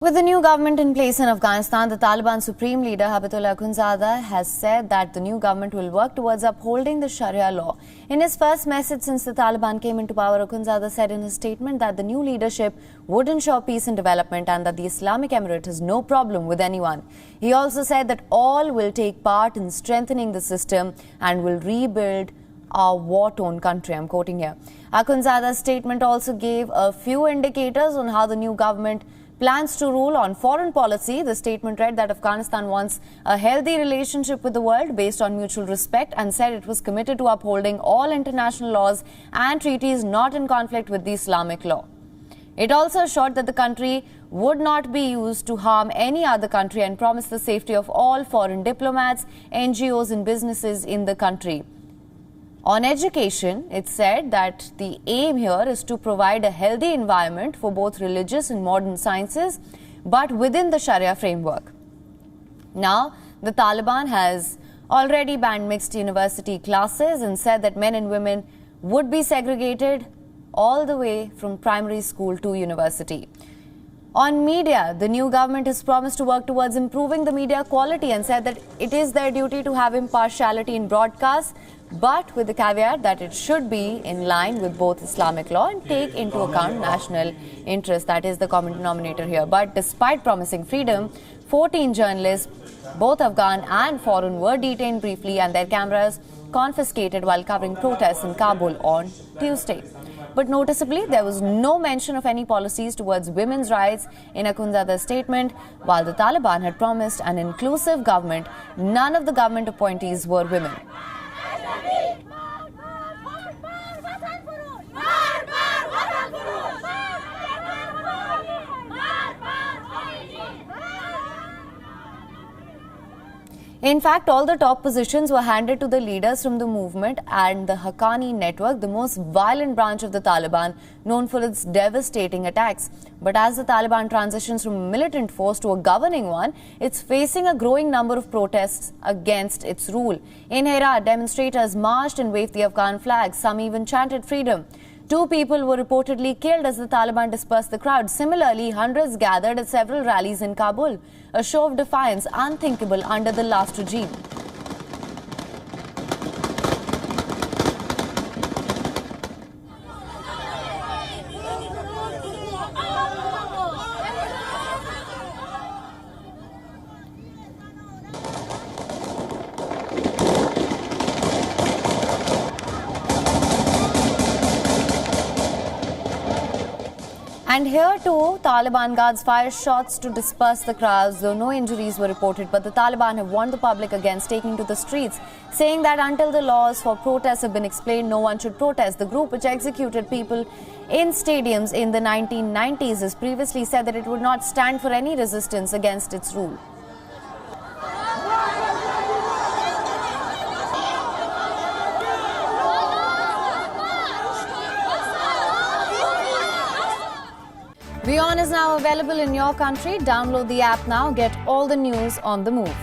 With the new government in place in Afghanistan, the Taliban Supreme Leader Hibatullah Akhundzada has said that the new government will work towards upholding the Sharia law. In his first message since the Taliban came into power, Akhundzada said in his statement that the new leadership would ensure peace and development and that the Islamic Emirate has no problem with anyone. He also said that all will take part in strengthening the system and will rebuild our war-torn country. I'm quoting here. Akhundzada's statement also gave a few indicators on how the new government plans to rule on foreign policy. The statement read that Afghanistan wants a healthy relationship with the world based on mutual respect and said it was committed to upholding all international laws and treaties not in conflict with the Islamic law. It also assured that the country would not be used to harm any other country and promised the safety of all foreign diplomats, NGOs and businesses in the country. On education, it said that the aim here is to provide a healthy environment for both religious and modern sciences, but within the Sharia framework. Now, the Taliban has already banned mixed university classes and said that men and women would be segregated all the way from primary school to university. On media, the new government has promised to work towards improving the media quality and said that it is their duty to have impartiality in broadcasts, but with the caveat that it should be in line with both Islamic law and take into account national interest. That is the common denominator here. But despite promising freedom, 14 journalists, both Afghan and foreign, were detained briefly and their cameras confiscated while covering protests in Kabul on Tuesday. But noticeably, there was no mention of any policies towards women's rights in Akhundzada's statement. While the Taliban had promised an inclusive government, none of the government appointees were women. In fact, all the top positions were handed to the leaders from the movement and the Haqqani network, the most violent branch of the Taliban, known for its devastating attacks. But as the Taliban transitions from a militant force to a governing one, it's facing a growing number of protests against its rule. In Herat, demonstrators marched and waved the Afghan flag. Some even chanted freedom. 2 people were reportedly killed as the Taliban dispersed the crowd. Similarly, hundreds gathered at several rallies in Kabul, a show of defiance unthinkable under the last regime. And here too, Taliban guards fired shots to disperse the crowds, though no injuries were reported. But the Taliban have warned the public against taking to the streets, saying that until the laws for protests have been explained, no one should protest. The group, which executed people in stadiums in the 1990s, has previously said that it would not stand for any resistance against its rule. WION is now available in your country. Download the app now. Get all the news on the move.